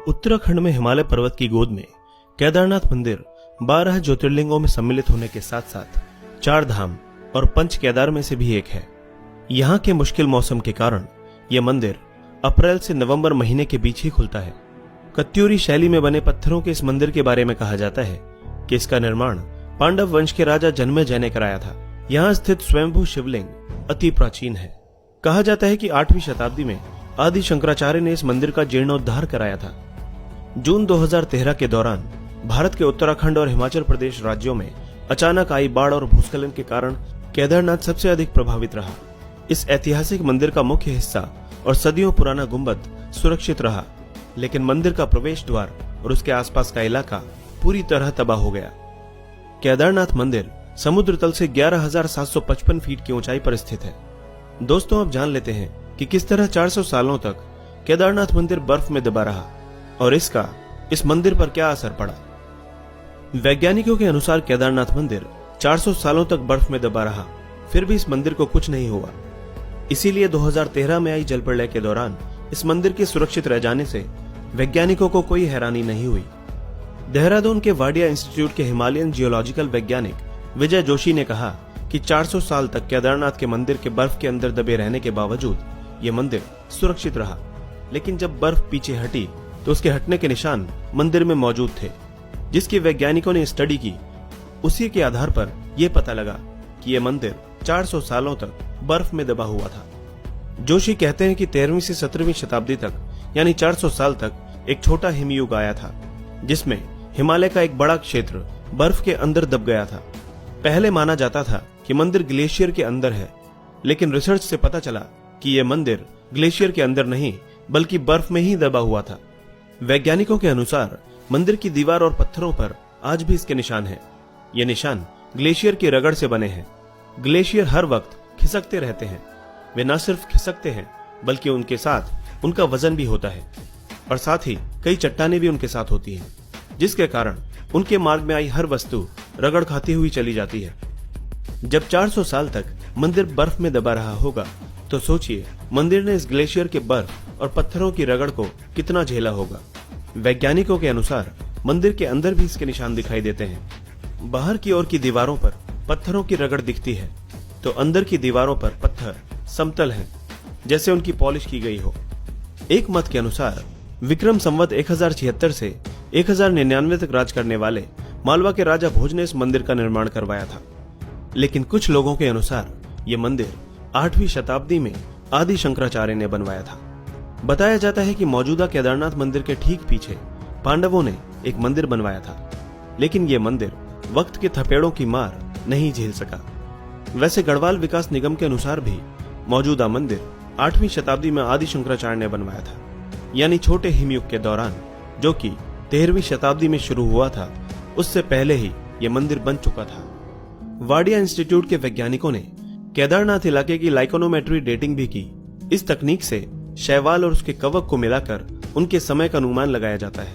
उत्तराखंड में हिमालय पर्वत की गोद में केदारनाथ मंदिर 12 ज्योतिर्लिंगों में सम्मिलित होने के साथ साथ 4 धाम और पंच केदार में से भी एक है। यहाँ के मुश्किल मौसम के कारण यह मंदिर अप्रैल से नवंबर महीने के बीच ही खुलता है। कत्यूरी शैली में बने पत्थरों के इस मंदिर के बारे में कहा जाता है कि इसका निर्माण पांडव वंश के राजा जन्मेजय ने कराया था। यहाँ स्थित स्वयंभू शिवलिंग अति प्राचीन है। कहा जाता है कि 8वीं शताब्दी में आदि शंकराचार्य ने इस मंदिर का जीर्णोद्धार कराया था। जून 2013 के दौरान भारत के उत्तराखंड और हिमाचल प्रदेश राज्यों में अचानक आई बाढ़ और भूस्खलन के कारण केदारनाथ सबसे अधिक प्रभावित रहा। इस ऐतिहासिक मंदिर का मुख्य हिस्सा और सदियों पुराना गुंबद सुरक्षित रहा, लेकिन मंदिर का प्रवेश द्वार और उसके आसपास का इलाका पूरी तरह तबाह हो गया। केदारनाथ मंदिर समुद्र तल से 11,755 फीट की ऊंचाई पर स्थित है। दोस्तों, अब जान लेते हैं कि किस तरह 400 सालों तक केदारनाथ मंदिर बर्फ में दबा रहा और इसका इस मंदिर पर क्या असर पड़ा। वैज्ञानिकों के अनुसार केदारनाथ मंदिर 400 सालों तक बर्फ में दबा रहा, फिर भी इस मंदिर को कुछ नहीं हुआ। इसीलिए 2013 में आई जल प्रलय के दौरान इस मंदिर के सुरक्षित रह जाने से वैज्ञानिकों को कोई हैरानी नहीं हुई। देहरादून के वाडिया इंस्टीट्यूट के हिमालयन जियोलॉजिकल वैज्ञानिक विजय जोशी ने कहा कि 400 साल तक केदारनाथ के मंदिर के बर्फ के अंदर दबे रहने के बावजूद ये मंदिर सुरक्षित रहा, लेकिन जब बर्फ पीछे हटी तो उसके हटने के निशान मंदिर में मौजूद थे, जिसकी वैज्ञानिकों ने स्टडी की। उसी के आधार पर यह पता लगा कि यह मंदिर 400 सालों तक बर्फ में दबा हुआ था। जोशी कहते हैं कि 13वीं से 17वीं शताब्दी तक यानी 400 साल तक एक छोटा हिमयुग आया था, जिसमें हिमालय का एक बड़ा क्षेत्र बर्फ के अंदर दब गया था। पहले माना जाता था कि मंदिर ग्लेशियर के अंदर है, लेकिन रिसर्च से पता चला कि यह मंदिर ग्लेशियर के अंदर नहीं बल्कि बर्फ में ही दबा हुआ था। वैज्ञानिकों के अनुसार मंदिर की दीवार और पत्थरों पर आज भी इसके निशान हैं। ये निशान ग्लेशियर की रगड़ से बने हैं। ग्लेशियर हर वक्त खिसकते रहते हैं। वे न सिर्फ खिसकते हैं बल्कि उनके साथ उनका वजन भी होता है और साथ ही कई चट्टानें भी उनके साथ होती हैं, जिसके कारण उनके मार्ग में आई हर वस्तु रगड़ खाती हुई चली जाती है। जब 400 साल तक मंदिर बर्फ में दबा रहा होगा तो सोचिए मंदिर ने इस ग्लेशियर के बर्फ और पत्थरों की रगड़ को कितना झेला होगा। वैज्ञानिकों के अनुसार मंदिर के अंदर भी इसके निशान दिखाई देते हैं। बाहर की ओर की दीवारों पर पत्थरों की रगड़ दिखती है, तो अंदर की दीवारों पर पत्थर समतल हैं, जैसे उनकी पॉलिश की गई हो। एक मत के अनुसार विक्रम संवत 1076 से 1099 तक राज करने वाले मालवा के राजा भोज ने इस मंदिर का निर्माण करवाया था, लेकिन कुछ लोगों के अनुसार यह मंदिर 8वीं शताब्दी में आदि शंकराचार्य ने बनवाया था। बताया जाता है कि मौजूदा केदारनाथ मंदिर के ठीक पीछे पांडवों ने एक मंदिर बनवाया था, लेकिन यह मंदिर वक्त के थपेड़ों की मार नहीं झेल सका। वैसे गढ़वाल विकास निगम के अनुसार भी मौजूदा मंदिर 8वीं शताब्दी में आदि शंकराचार्य ने बनवाया था, यानी छोटे हिमयुग के दौरान, जो कि 13वीं शताब्दी में शुरू हुआ था। उससे पहले ही यह मंदिर बन चुका था। वाडिया इंस्टीट्यूट के वैज्ञानिकों ने केदारनाथ इलाके की लाइकोनोमेट्री डेटिंग भी की। इस तकनीक से शैवाल और उसके कवक को मिलाकर उनके समय का अनुमान लगाया जाता है।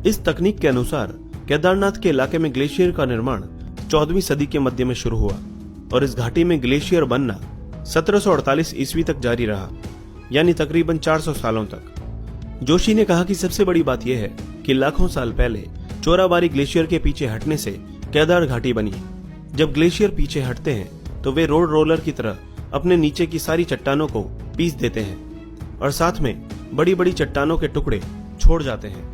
इस तकनीक के अनुसार केदारनाथ के इलाके में ग्लेशियर का निर्माण 14वीं सदी के मध्य में शुरू हुआ और इस घाटी में ग्लेशियर बनना 1748 ईस्वी तक जारी रहा, यानी तकरीबन 400 सालों तक। जोशी ने कहा कि सबसे बड़ी बात यह है कि लाखों साल पहले चोराबारी ग्लेशियर के पीछे हटने से केदार घाटी बनी। जब ग्लेशियर पीछे हटते हैं तो वे रोड रोलर की तरह अपने नीचे की सारी चट्टानों को पीस देते हैं और साथ में बड़ी बड़ी चट्टानों के टुकड़े छोड़ जाते हैं।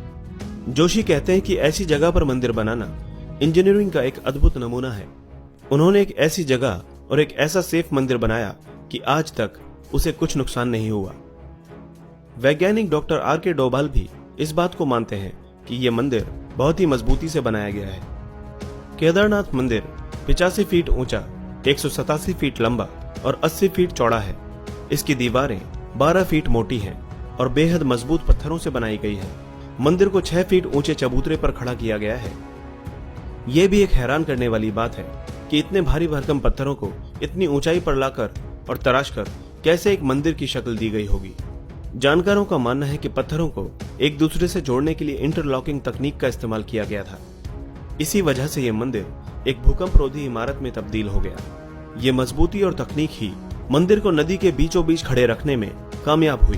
जोशी कहते हैं कि ऐसी जगह पर मंदिर बनाना इंजीनियरिंग का एक अद्भुत नमूना है। उन्होंने एक ऐसी जगह और एक ऐसा सेफ मंदिर बनाया कि आज तक उसे कुछ नुकसान नहीं हुआ। वैज्ञानिक डॉक्टर R.K. डोभाल भी इस बात को मानते हैं कि यह मंदिर बहुत ही मजबूती से बनाया गया है। केदारनाथ मंदिर 85 फीट ऊंचा, 187 फीट लंबा और 80 फीट चौड़ा है। इसकी दीवारें 12 फीट मोटी हैं और बेहद मजबूत पत्थरों से बनाई गई है। मंदिर को 6 फीट ऊंचे चबूतरे पर खड़ा किया गया है। यह भी एक हैरान करने वाली बात है कि इतने भारी भरकम पत्थरों को इतनी ऊंचाई पर लाकर और तराशकर कैसे एक मंदिर की शक्ल दी गई होगी। जानकारों का मानना है कि पत्थरों को एक दूसरे से जोड़ने के लिए इंटरलॉकिंग तकनीक का इस्तेमाल किया गया था। इसी वजह से यह मंदिर एक भूकंपरोधी इमारत में तब्दील हो गया। ये मजबूती और तकनीक ही मंदिर को नदी के बीचों बीच खड़े रखने में कामयाब हुई।